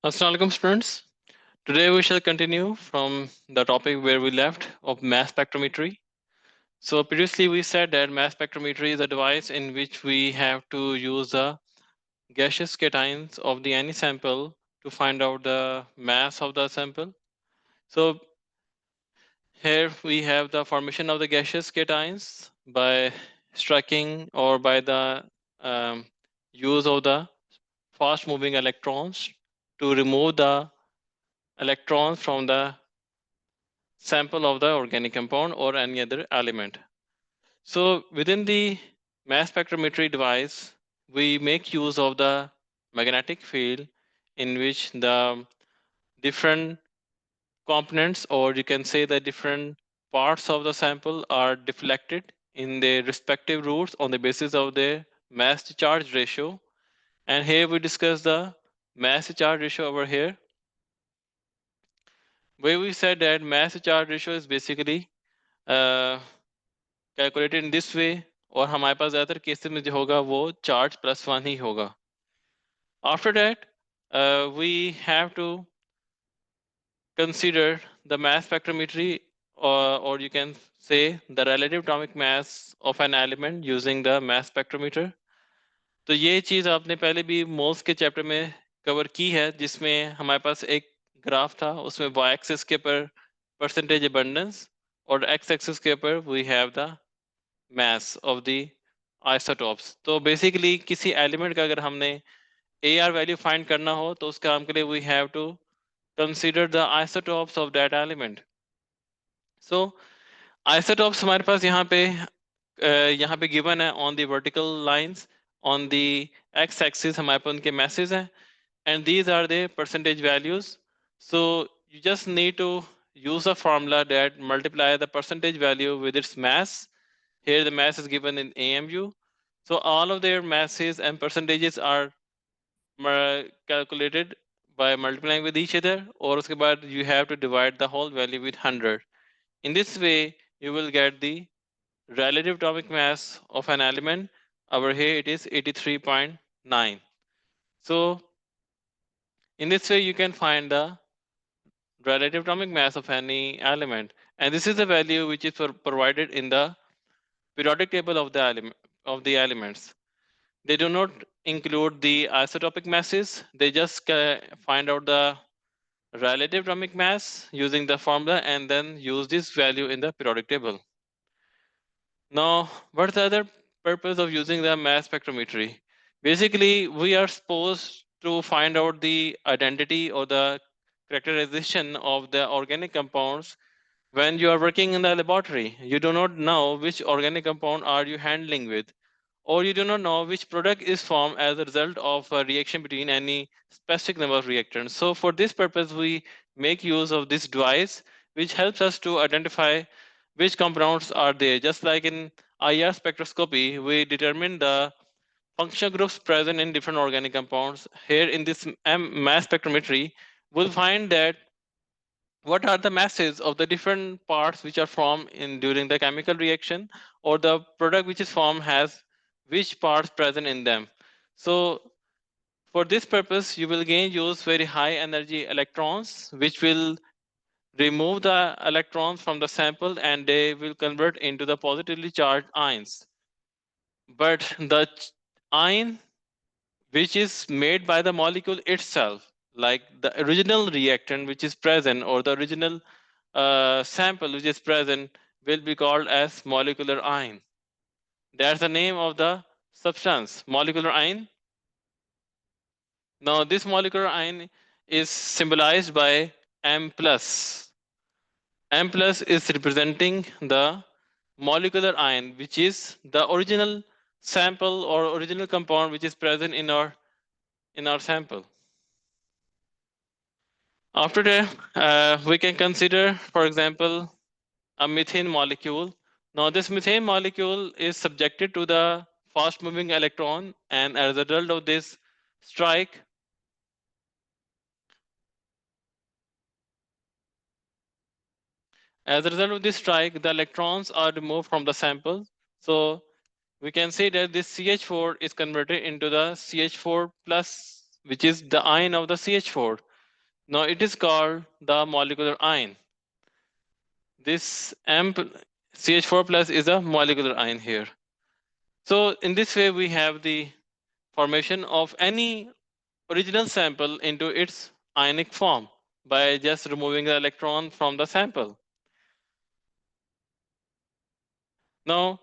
Assalamu alaikum students. Today we shall continue from the topic where we left of mass spectrometry. So previously we said that mass spectrometry is a device in which we have to use the gaseous cations of the any sample to find out the mass of the sample. So here we have the formation of the gaseous cations by striking or by the um, use of the fast moving electrons to remove the electrons from the sample of the organic compound or any other element. So within the mass spectrometry device, we make use of the magnetic field in which the different components, or you can say the different parts of the sample, are deflected in their respective routes on the basis of their mass to charge ratio. And here we discuss the mass to charge ratio over here, where we said that mass to charge ratio is basically uh, calculated in this way, और हमारे पास ज़्यादातर cases में जो होगा वो charge +1 ही होगा. After that we have to consider the mass spectrometry, or you can say the relative atomic mass of an element using the mass spectrometer. तो ये चीज़ आपने पहले भी मोल्स के चैप्टर में कवर की है, जिसमें हमारे पास एक ग्राफ था, उसमें y एक्सिस के ऊपर परसेंटेज अबंडेंस और x एक्सिस के ऊपर we have the mass of the isotopes. तो बेसिकली किसी एलिमेंट का अगर हमने AR वैल्यू फाइंड करना हो तो उसके काम के लिए we have to consider the isotopes of that element. So isotopes हमारे पास यहाँ पे गिवन है on the vertical lines. On the x axis हमारे पास उनके masses हैं, and these are the percentage values. So you just need to use a formula that multiply the percentage value with its mass. Here the mass is given in AMU. So all of their masses and percentages are calculated by multiplying with each other, और उसके बाद you have to divide the whole value with 100. In this way you will get the relative atomic mass of an element. Over here it is 83.9. So in this way you can find the relative atomic mass of any element, and this is the value which is provided in the periodic table of the elements. They do not include the isotopic masses. They just find out the relative atomic mass using the formula and then use this value in the periodic table. Now, what's the other purpose of using the mass spectrometry? Basically, we are supposed to find out the identity or the characterization of the organic compounds. When you are working in the laboratory, you do not know which organic compound are you handling with, or you do not know which product is formed as a result of a reaction between any specific number of reactants. So for this purpose, we make use of this device, which helps us to identify which compounds are there. Just like in IR spectroscopy, we determine the functional groups present in different organic compounds. Here in this mass spectrometry, we'll find that what are the masses of the different parts which are formed in during the chemical reaction, or the product which is formed has which parts present in them. So for this purpose you will again use very high energy electrons, which will remove the electrons from the sample and they will convert into the positively charged ions. But the ion which is made by the molecule itself, like the original reactant which is present, or the original sample which is present, will be called as molecular ion. That's the name of the substance, molecular ion. Now this molecular ion is symbolized by M+. M+ is representing the molecular ion, which is the original sample or original compound which is present in our sample. After that, we can consider, for example, a methane molecule. Now this methane molecule is subjected to the fast moving electron, and as a result of this strike, the electrons are removed from the sample. So we can say that this CH4 is converted into the CH4 plus, which is the ion of the CH4. Now it is called the molecular ion. This CH4 plus is a molecular ion here. So in this way we have the formation of any original sample into its ionic form by just removing the electron from the sample. Now,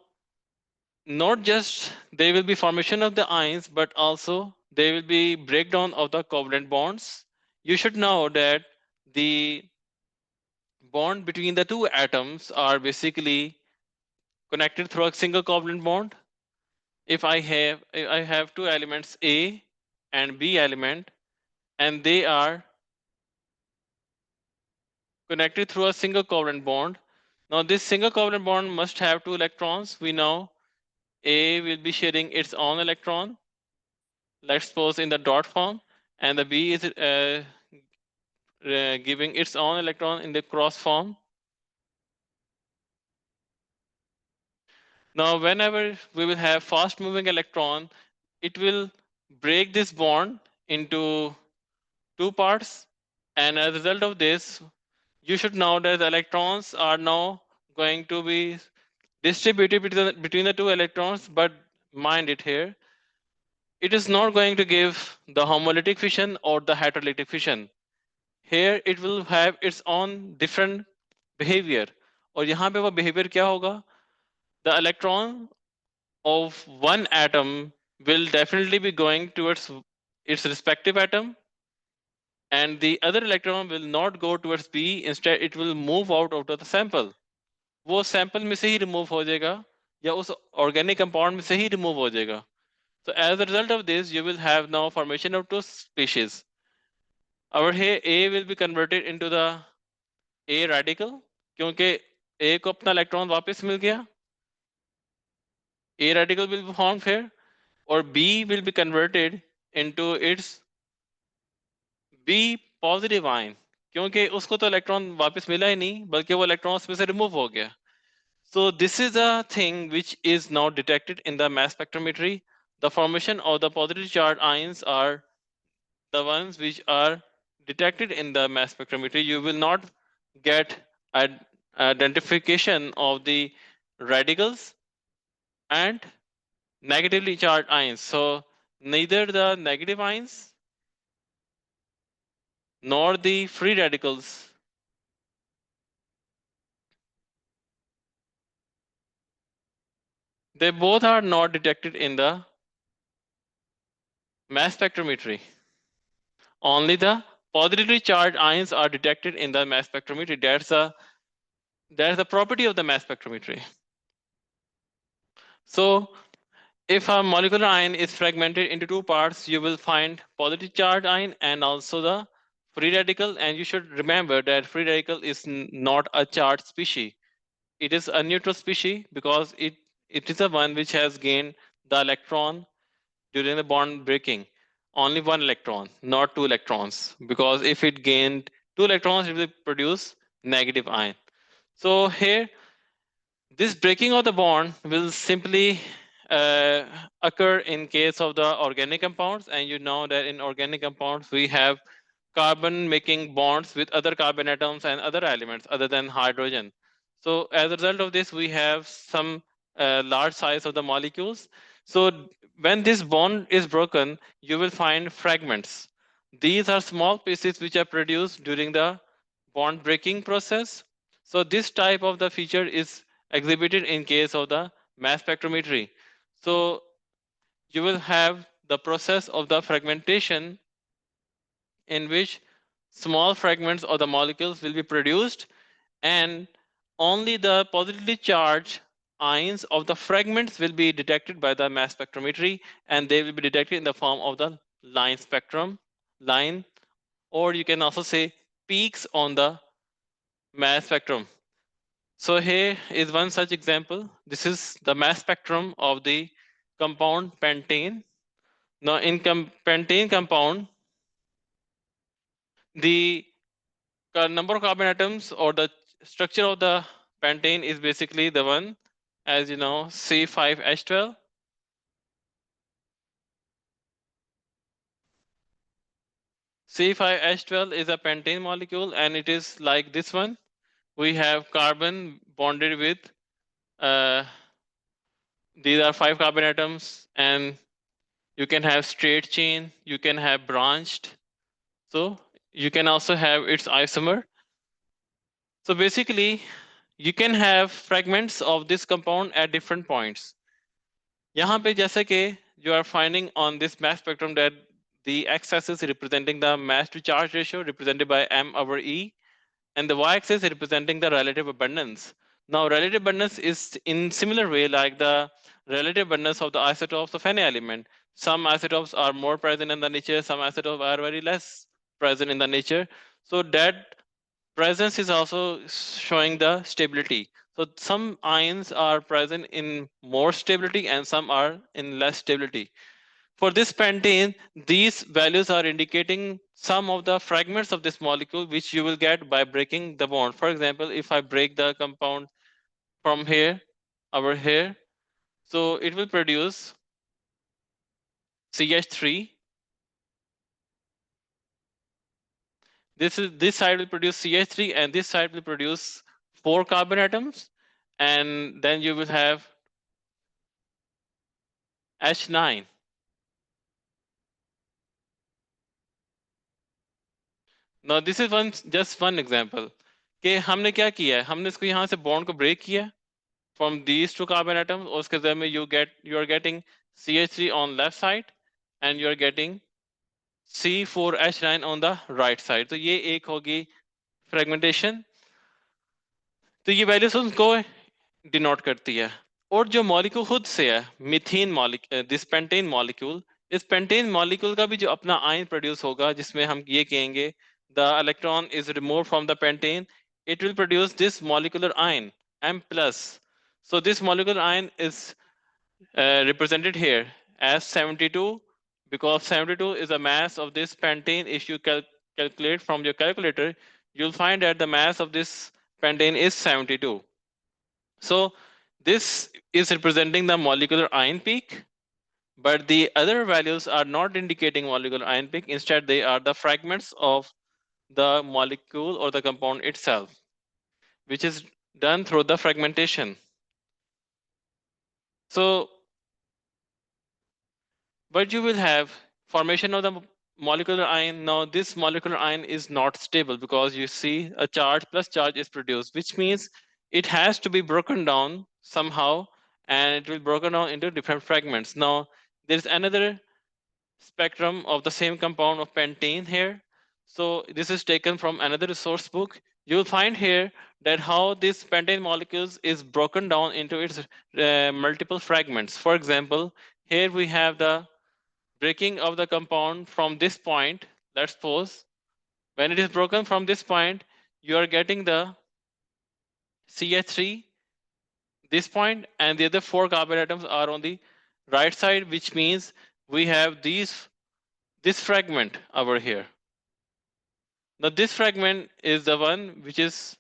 not just there will be formation of the ions, but also there will be breakdown of the covalent bonds. You should know that the bond between the two atoms are basically connected through a single covalent bond. If I have two elements A and B element, and they are connected through a single covalent bond. Now this single covalent bond must have two electrons. We know A will be sharing its own electron, let's suppose in the dot form, and the B is giving its own electron in the cross form. Now whenever we will have fast moving electron, it will break this bond into two parts, and as a result of this, you should know that the electrons are now going to be distributed between the two electrons, but mind it here, it is not going to give the homolytic fission or the heterolytic fission. Here it will have its own different behavior. और यहाँ पे वो behavior क्या होगा? The electron of one atom will definitely be going towards its respective atom, and the other electron will not go towards B. Instead, it will move out of the sample. वो sample में से ही remove हो जाएगा या उस organic compound में से ही remove हो जाएगा. So as a result of this, you will have now formation of two species. Over here, A will be converted into the A radical, क्योंकि A को अपना electron वापस मिल गया. A radical will be formed here, or B will be converted into its B positive ion, क्योंकि उसको तो electron वापस मिला ही नहीं, बल्कि वो electron उसमें से remove हो गया. So this is a thing which is now detected in the mass spectrometry. The formation of the positively charged ions are the ones which are detected in the mass spectrometry. You will not get identification of the radicals and negatively charged ions. So neither the negative ions nor the free radicals, they both are not detected in the mass spectrometry. Only the positively charged ions are detected in the mass spectrometry. That's the property of the mass spectrometry. So if a molecular ion is fragmented into two parts, you will find positive charged ion and also the free radical. And you should remember that free radical is not a charged species. It is a neutral species because it is the one which has gained the electron during the bond breaking. Only one electron, not two electrons. Because if it gained two electrons, it will produce negative ion. So here this breaking of the bond will simply uh, occur in case of the organic compounds, and you know that in organic compounds we have carbon making bonds with other carbon atoms and other elements other than hydrogen. So as a result of this, we have some large size of the molecules. So when this bond is broken, you will find fragments. These are small pieces which are produced during the bond breaking process. So this type of the feature is exhibited in case of the mass spectrometry. So you will have the process of the fragmentation in which small fragments of the molecules will be produced, and only the positively charged ions of the fragments will be detected by the mass spectrometry, and they will be detected in the form of the line spectrum line, or you can also say peaks on the mass spectrum. So here is one such example. This is the mass spectrum of the compound pentane. Now in pentane compound, the number of carbon atoms or the structure of the pentane is basically the one, as you know, C5H12. C5H12 is a pentane molecule, and it is like this one. We have carbon bonded with these are 5 carbon atoms, and you can have straight chain, you can have branched. So you can also have its isomer. So basically, you can have fragments of this compound at different points. यहाँ पे जैसे कि you are finding on this mass spectrum that the x-axis representing the mass to charge ratio represented by m/e, and the y-axis representing the relative abundance. Now, relative abundance is in similar way like the relative abundance of the isotopes of any element. Some isotopes are more present in the nature, some isotopes are very less present in the nature. So that presence is also showing the stability. So some ions are present in more stability and some are in less stability. For this pentane, these values are indicating some of the fragments of this molecule which you will get by breaking the bond. For example, if I break the compound from here over here, so it will produce CH3. This side will produce CH3 and this side will produce 4 carbon atoms, and then you will have H9. Now this is just one example कि हमने क्या किया है, हमने इसको यहाँ से bond को ब्रेक किया from these two carbon atoms, और उसके जरिए में you are getting CH3 on left side and you are getting C4H9 on the right side. तो ये एक होगी fragmentation. तो ये वैल्यूज उनको डिनोट करती है. और जो मॉलिक्यूल खुद से है methane molecule, this pentane molecule, इस पेंटेन मॉलिक्यूल का भी जो अपना आयन प्रोड्यूस होगा जिसमें हम ये कहेंगे the electron is remove from the pentane, it will produce this molecular ion M plus. So this molecular ion is represented here as 72 because 72 is the mass of this pentane. If you calculate from your calculator, you'll find that the mass of this pentane is 72. So this is representing the molecular ion peak, but the other values are not indicating molecular ion peak. Instead, they are the fragments of the molecule or the compound itself, which is done through the fragmentation. So, but you will have formation of the molecular ion. Now, this molecular ion is not stable because you see a charge plus charge is produced, which means it has to be broken down somehow, and it will broken down into different fragments. Now, there's another spectrum of the same compound of pentane here. So this is taken from another resource book. You will find here that how this pentane molecules is broken down into its multiple fragments. For example, here we have the breaking of the compound from this point. Let's suppose when it is broken from this point, you are getting the CH3 this point, and the other 4 carbon atoms are on the right side, which means we have this fragment over here. Now this fragment is the one which is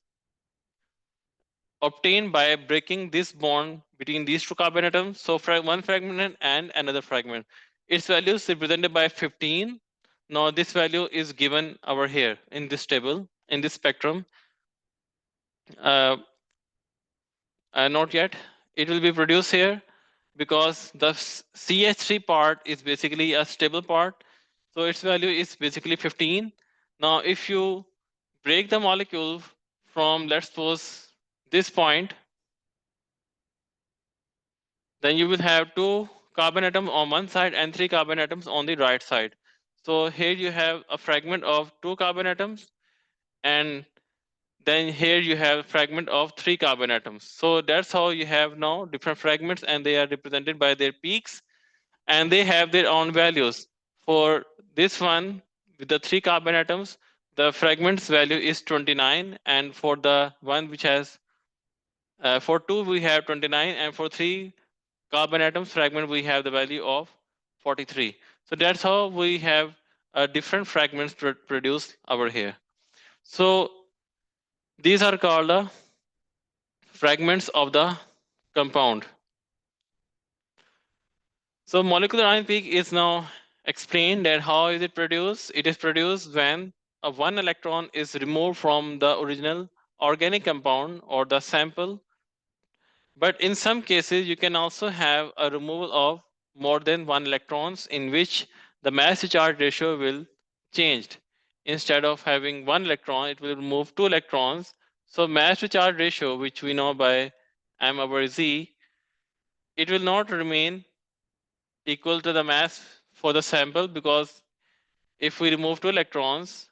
obtained by breaking this bond between these two carbon atoms. So one fragment and another fragment. Its value is represented by 15. Now this value is given over here in this table, in this spectrum. Not yet. It will be produced here because the CH3 part is basically a stable part. So its value is basically 15. Now if you break the molecule from, let's suppose, this point, then you will have 2 carbon atoms on one side and 3 carbon atoms on the right side. So here you have a fragment of 2 carbon atoms, and then here you have a fragment of 3 carbon atoms. So that's how you have now different fragments, and they are represented by their peaks, and they have their own values. For this one with the 3 carbon atoms, the fragments value is 29, and for the one which has for 2 we have 29, and for 3 carbon atoms fragment we have the value of 43. So that's how we have different fragments produced over here. So these are called the fragments of the compound. So molecular ion peak is now explained that how is it produced. It is produced when a one electron is removed from the original organic compound or the sample. But in some cases, you can also have a removal of more than one electrons in which the mass to charge ratio will change. Instead of having one electron, it will remove two electrons. So mass to charge ratio, which we know by m over z, it will not remain equal to the mass for the sample, because if we remove two electrons,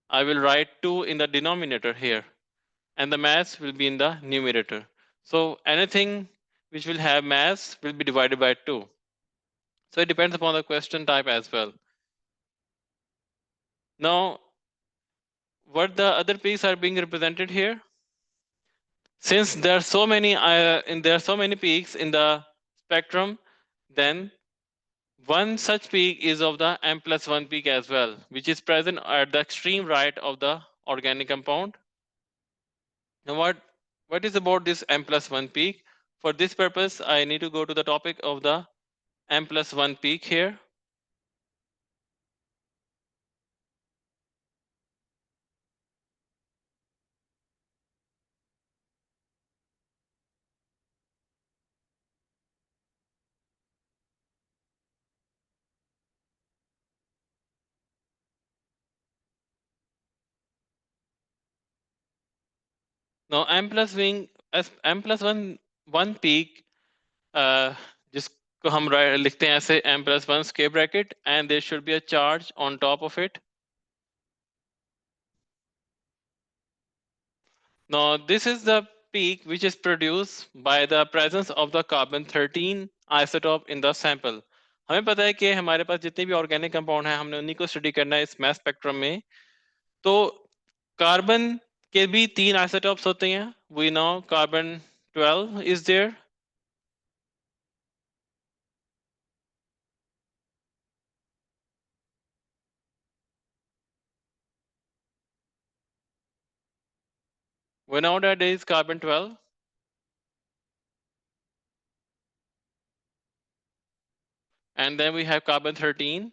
I will write 2 in the denominator here, and the mass will be in the numerator. So anything which will have mass will be divided by 2. So it depends upon the question type as well. Now, what the other peaks are being represented here? Since there are so many peaks in the spectrum, then one such peak is of the M+1 peak as well, which is present at the extreme right of the organic compound. Now, what is about this M+1 peak? For this purpose, I need to go to the topic of the M+1 peak here. Now, M+1 peak, जिसको हम लिखते हैं ऐसे M+1 square bracket, and there should be a charge on top of it. Now, this is the peak which is produced by the presence of the carbon-13 isotope in the sample. हमें पता है कि हमारे पास जितने भी organic compound हैं, हमने उन्हीं को स्टडी करना है इस मास स्पेक्ट्रम में. तो कार्बन के भी 3 आइसोटोप्स होते हैं. We know carbon 12 is there. We know that there is carbon 12. And then we have carbon 13.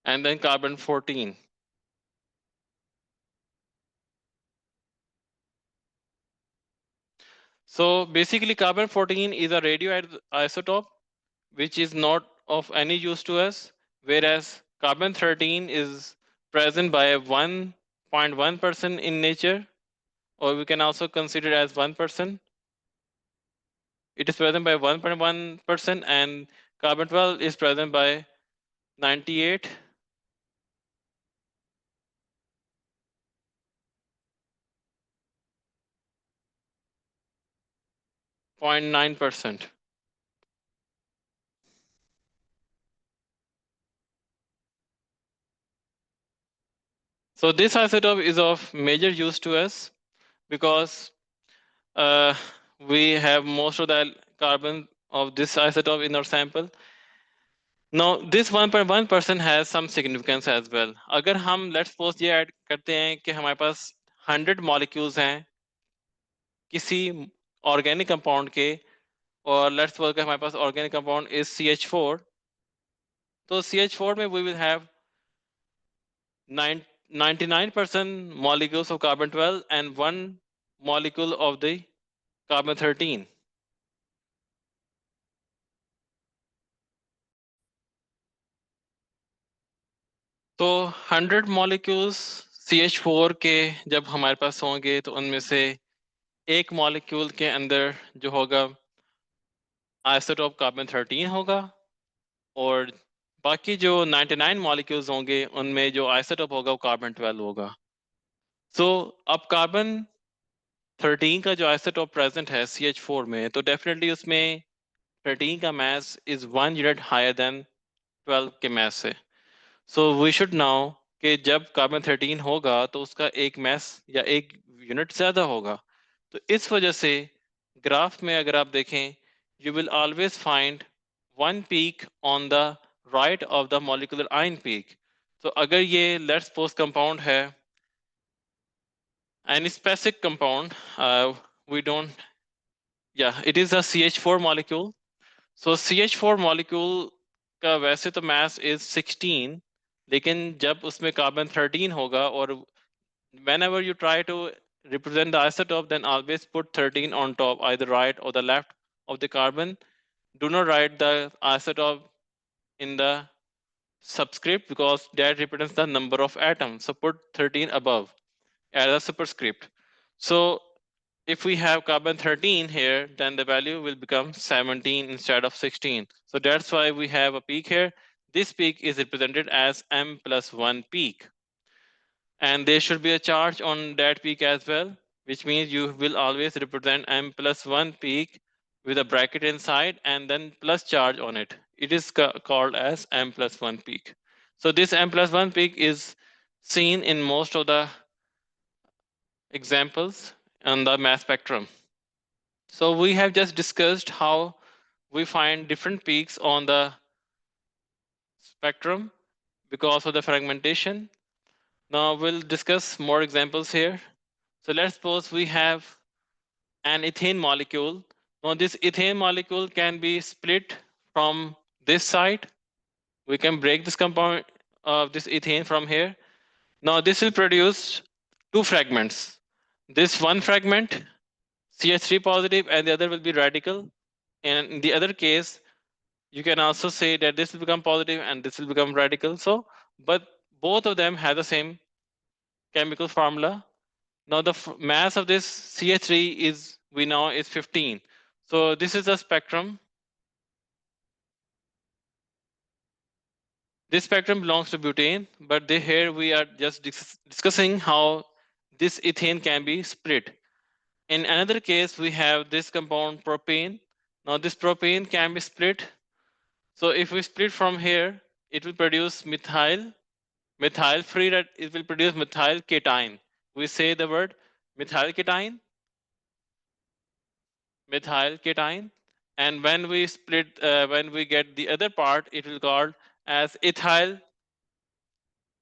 And then carbon 14. So basically carbon 14 is a radioisotope which is not of any use to us, whereas carbon 13 is present by 1.1% in nature, or we can also consider it as 1%. It is present by 1.1%, and carbon 12 is present by 98.9%. So this isotope is of major use to us because we have most of the carbon of this isotope in our sample. Now this 1.1% has some significance as well. अगर हम let's suppose ये add करते हैं कि हमारे पास 100 molecules हैं किसी organic compound के, और let's suppose कि हमारे पास organic compound is CH4, तो CH4 में we will have 99% molecules of carbon 12 and 1 molecule of the carbon 13. तो 100 मॉलिक्यूल्स CH4 के जब हमारे पास होंगे तो उनमें से एक मॉलिक्यूल के अंदर जो होगा आइसोटोप कार्बन 13 होगा, और बाकी जो 99 मॉलिक्यूल्स होंगे उनमें जो आइसोटोप होगा वो कार्बन 12 होगा. सो अब कार्बन 13 का जो आइसोटोप प्रेजेंट है CH4 में, तो डेफिनेटली उसमें 13 का mass is 1 unit higher than 12 के मास से. सो वी शुड नाउ कि जब कार्बन 13 होगा तो उसका एक मास या एक यूनिट ज्यादा होगा. तो इस वजह से ग्राफ में अगर आप देखें, you will always find one peak on the right of the molecular ion peak. तो अगर ये लेट्स सपोज कंपाउंड है, any specific compound, we don't, yeah, it is a CH4 molecule. So CH4 molecule का वैसे तो mass is 16, लेकिन जब उसमें carbon 13 होगा, और whenever you try to represent the isotope, then always put 13 on top, either right or the left of the carbon. Do not write the isotope in the subscript because that represents the number of atoms. So put 13 above as a superscript. So if we have carbon 13 here, then the value will become 17 instead of 16. So that's why we have a peak here. This peak is represented as M+1 peak. And there should be a charge on that peak as well, which means you will always represent M+1 peak with a bracket inside and then plus charge on it. It is called as M+1 peak. So this M+1 peak is seen in most of the examples on the mass spectrum. So we have just discussed how we find different peaks on the spectrum because of the fragmentation. Now we'll discuss more examples here. So let's suppose we have an ethane molecule. Now this ethane molecule can be split from this side. We can break this compound of this ethane from here. Now this will produce two fragments. This one fragment, CH3 positive, and the other will be radical. And in the other case, you can also say that this will become positive and this will become radical. So, but both of them have the same chemical formula. Now the mass of this CH3 is, we know, is 15. So this is the spectrum. This spectrum belongs to butane, but here we are just discussing how this ethane can be split. In another case, we have this compound propane. Now this propane can be split. So if we split from here, it will produce methyl free, it will produce methyl cation. We say the word methyl cation, and when we split, when we get the other part, it will called as ethyl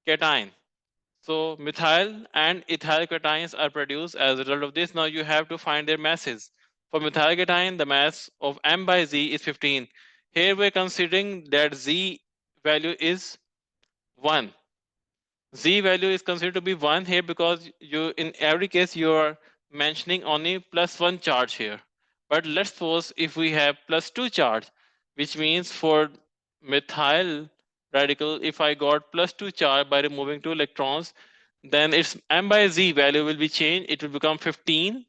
cation. So methyl and ethyl cations are produced as a result of this. Now you have to find their masses. For methyl cation, the mass of M by Z is 15. Here we're considering that Z value is 1. Z value is considered to be 1 here because you, in every case, you are mentioning only +1 charge here. But let's suppose if we have +2 charge, which means for methyl radical, if I got +2 charge by removing 2 electrons, then its M by Z value will be changed. It will become 15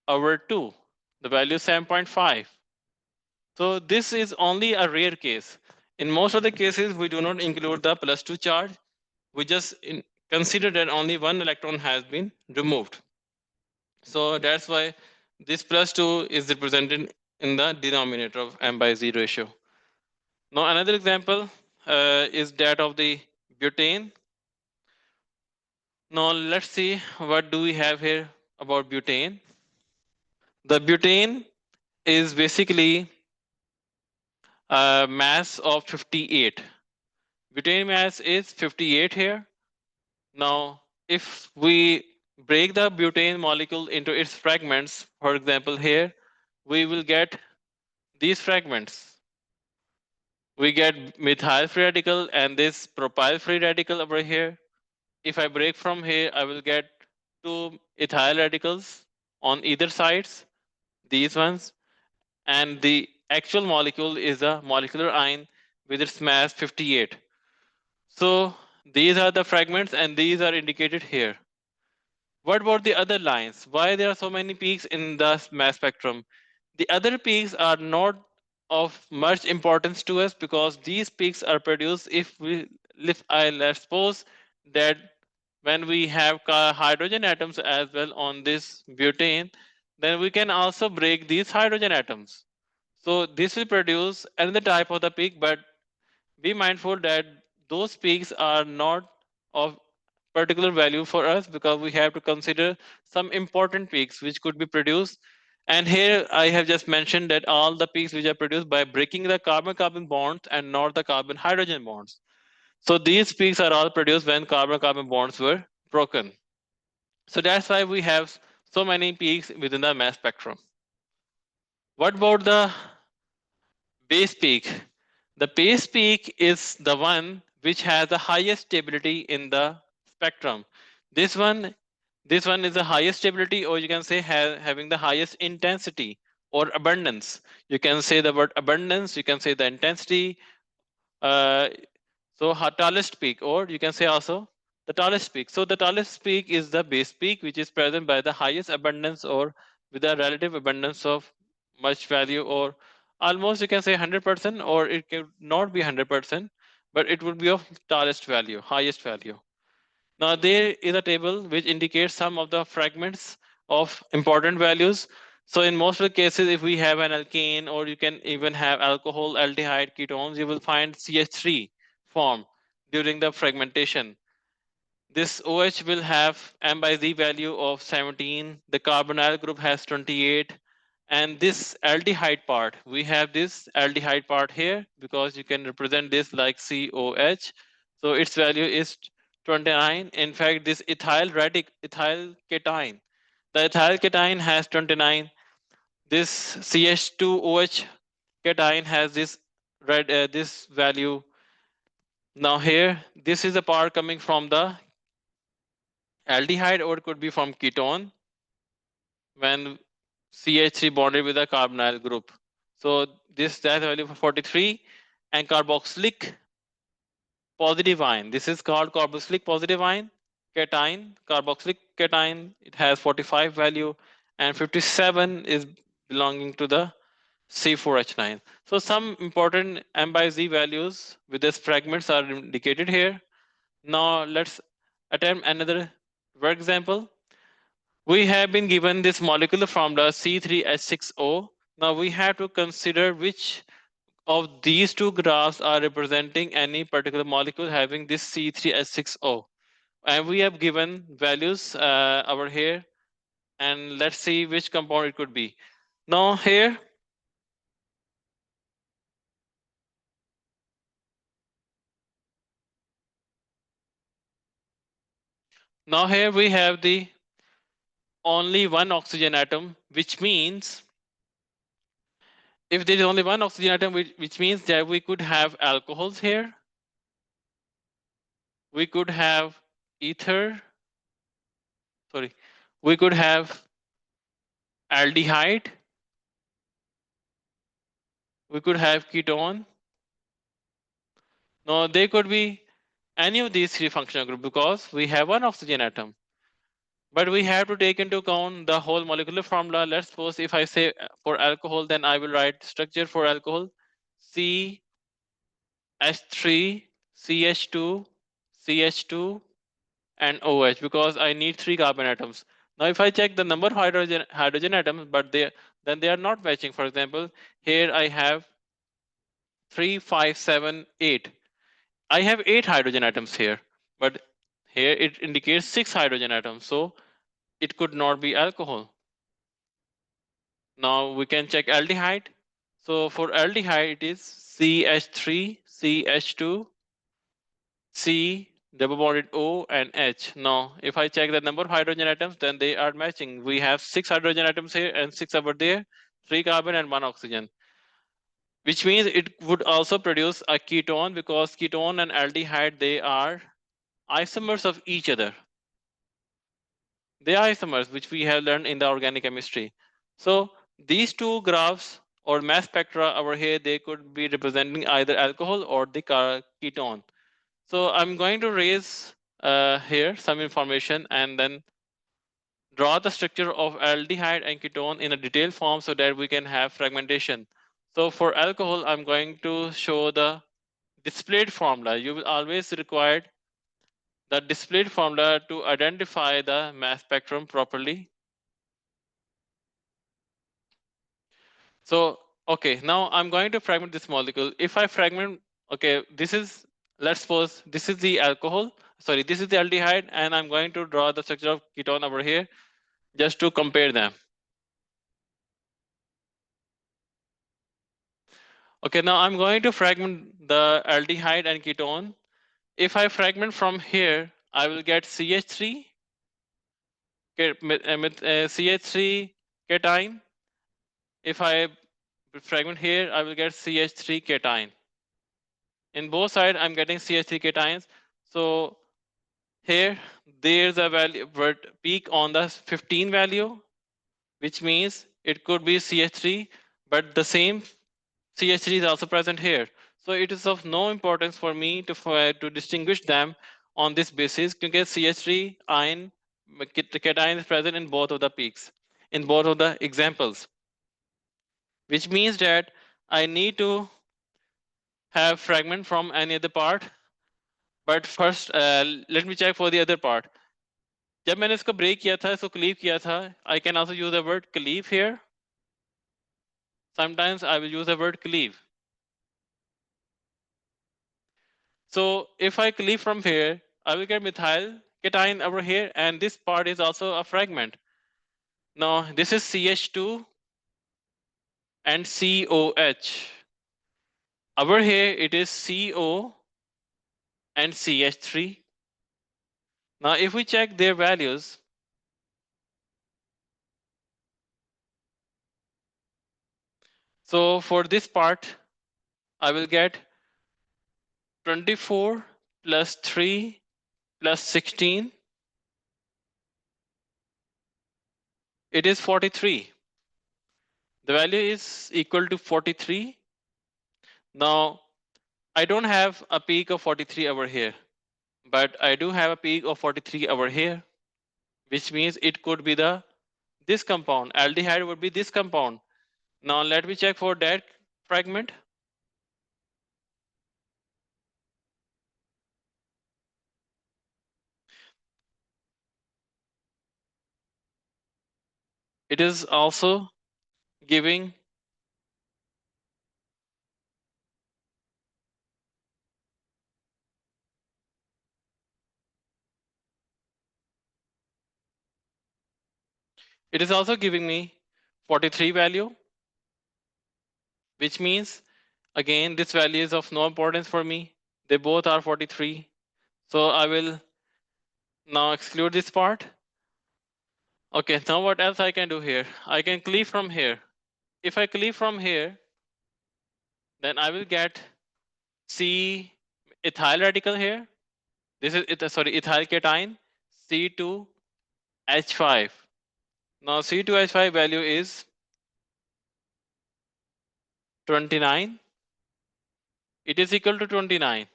over 2. The value is 7.5. So this is only a rare case. In most of the cases, we do not include the +2 charge. We just consider that only one electron has been removed. So that's why this +2 is represented in the denominator of M by Z ratio. Now another example is that of the butane. Now let's see what do we have here about butane. The butane is basically a mass of 58. Butane mass is 58 here. Now, if we break the butane molecule into its fragments, for example, here, we will get these fragments. We get methyl free radical and this propyl free radical over here. If I break from here, I will get two ethyl radicals on either sides, these ones. And the actual molecule is a molecular ion with its mass 58. So these are the fragments and these are indicated here. What about the other lines? Why there are so many peaks in the mass spectrum? The other peaks are not of much importance to us because these peaks are produced if let's suppose that when we have hydrogen atoms as well on this butane, then we can also break these hydrogen atoms. So this will produce another type of the peak, but be mindful that those peaks are not of particular value for us because we have to consider some important peaks which could be produced. And here I have just mentioned that all the peaks which are produced by breaking the carbon-carbon bonds and not the carbon-hydrogen bonds. So these peaks are all produced when carbon-carbon bonds were broken. So that's why we have so many peaks within the mass spectrum. What about the base peak? The base peak is the one which has the highest stability in the spectrum. This one, this one is the highest stability, or you can say having the highest intensity or abundance. You can say the word abundance, you can say the intensity. Uh, so tallest peak, or you can say also the tallest peak. So the tallest peak is the base peak, which is present by the highest abundance or with a relative abundance of much value, or almost you can say 100%, or it could not be 100%, but it would be of tallest value, highest value. Now there is a table which indicates some of the fragments of important values. So in most of the cases, if we have an alkane, or you can even have alcohol, aldehyde, ketones, you will find CH3 form during the fragmentation. This OH will have M by Z value of 17. The carbonyl group has 28. And this aldehyde part, we have this aldehyde part here because you can represent this like COH. So its value is 29. In fact, this ethyl cation, the ethyl cation has 29. This CH2OH cation has this value. Now here, this is the part coming from the aldehyde, or it could be from ketone when CH3 bonded with a carbonyl group. So this that value for 43, and carboxylic positive ion. This is called carboxylic positive ion cation. Carboxylic cation, it has 45 value, and 57 is belonging to the C4H9. So some important M by Z values with these fragments are indicated here. Now let's attempt another work example. We have been given this molecular formula C3H6O. Now we have to consider which of these two graphs are representing any particular molecule having this C3H6O. And we have given values over here, and let's see which compound it could be. Now here, we have the only one oxygen atom, which means if there is only one oxygen atom, which means that we could have alcohols here, we could have ether, sorry, we could have aldehyde, we could have ketone. Now they could be any of these three functional groups because we have one oxygen atom. But we have to take into account the whole molecular formula. Let's suppose if I say for alcohol, then I will write structure for alcohol CH3, CH2, CH2, and OH, because I need three carbon atoms. Now if I check the number of hydrogen atoms, but then they are not matching. For example, here I have 3, 5, 7, 8. I have 8 hydrogen atoms here, but here it indicates 6 hydrogen atoms. So it could not be alcohol. Now we can check aldehyde. So for aldehyde, it is CH3, CH2, C, double bonded O, and H. Now, if I check the number of hydrogen atoms, then they are matching. We have 6 hydrogen atoms here and 6 over there, 3 carbon and 1 oxygen, which means it would also produce a ketone because ketone and aldehyde, they are isomers of each other. They are isomers, which we have learned in the organic chemistry. So these two graphs or mass spectra over here, they could be representing either alcohol or the ketone. So I'm going to raise here some information and then draw the structure of aldehyde and ketone in a detailed form so that we can have fragmentation. So for alcohol, I'm going to show the displayed formula. You will always require the displayed formula to identify the mass spectrum properly. So, okay, now I'm going to fragment this molecule. If I fragment, okay, this is, let's suppose this is the alcohol, sorry, this is the aldehyde, and I'm going to draw the structure of ketone over here just to compare them. Okay, now I'm going to fragment the aldehyde and ketone If I fragment from here, I will get CH3, CH3 cation. If I fragment here, I will get CH3 cation. In both sides, I'm getting CH3 cations. So here, there's a value peak on the 15 value, which means it could be CH3, but the same CH3 is also present here. So it is of no importance for me to distinguish them on this basis because CH3 ion cation is present in both of the peaks, in both of the examples, which means that I need to have fragment from any other part. But first, let me check for the other part. जब मैंने इसको break किया था, इसको cleave किया था, I can also use the word cleave here. Sometimes I will use the word cleave. So if I cleave from here, I will get methyl cation over here, and this part is also a fragment. Now this is CH2 and COH. Over here it is CO and CH3. Now if we check their values, so for this part, I will get 24 plus 3 plus 16. It is 43. The value is equal to 43. Now, I don't have a peak of 43 over here, but I do have a peak of 43 over here, which means it could be this compound. Aldehyde would be this compound. Now, let me check for that fragment. It is also giving me 43 value, which means again this value is of no importance for me. They both are 43. So I will now exclude this part. Okay, now what else I can do here? I can cleave from here. If I cleave from here, then I will get C ethyl radical here. This is ethyl cation C2H5. Now C2H5 value is 29. It is equal to 29.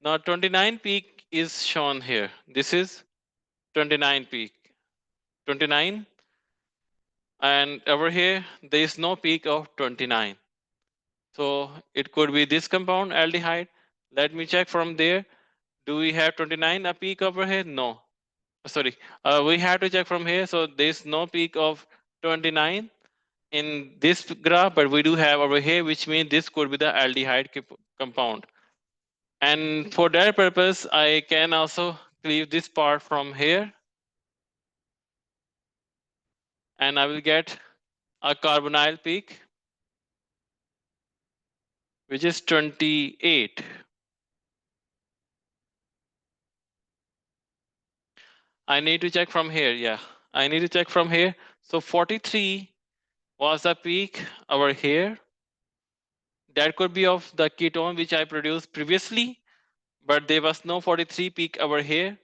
Now 29 peak is shown here. This is 29 peak. 29, and over here there is no peak of 29. So it could be this compound aldehyde. Let me check from there. Do we have 29 a peak over here? No. Sorry, we have to check from here. So there's no peak of 29 in this graph, but we do have over here, which means this could be the aldehyde compound. And for that purpose, I can also cleave this part from here, and I will get a carbonyl peak, which is 28. I need to check from here. Yeah, I need to check from here. So 43 was the peak over here. That could be of the ketone which I produced previously, but there was no 43 peak over here,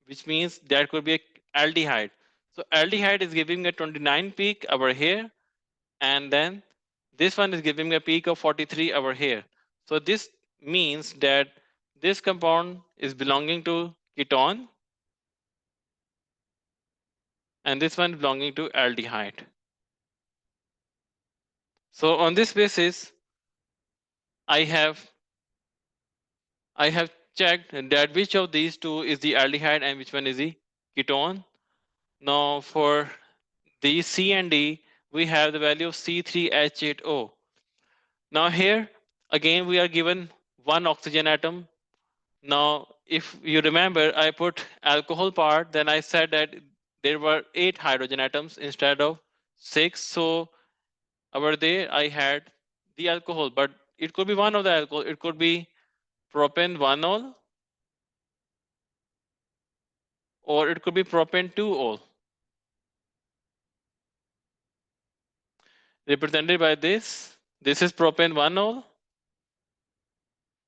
which means that could be a aldehyde. So aldehyde is giving a 29 peak over here, and then this one is giving a peak of 43 over here. So this means that this compound is belonging to ketone, and this one belonging to aldehyde. So on this basis, I have checked that which of these two is the aldehyde and which one is the ketone. Now for the C and D, we have the value of C3H8O. Now here again we are given one oxygen atom. Now if you remember, I put alcohol part, then I said that there were 8 hydrogen atoms instead of 6. So over there I had the alcohol, but it could be one of the alcohol. It could be propan 1-ol, or it could be propane 2-ol, represented by this. This is propane 1-ol,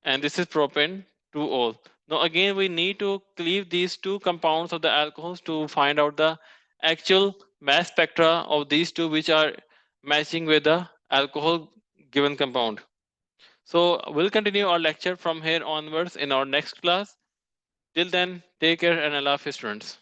and this is propane 2-ol. Now again, we need to cleave these two compounds of the alcohols to find out the actual mass spectra of these two, which are matching with the alcohol given compound. So we'll continue our lecture from here onwards in our next class. Till then, take care and Allah Hafiz, students.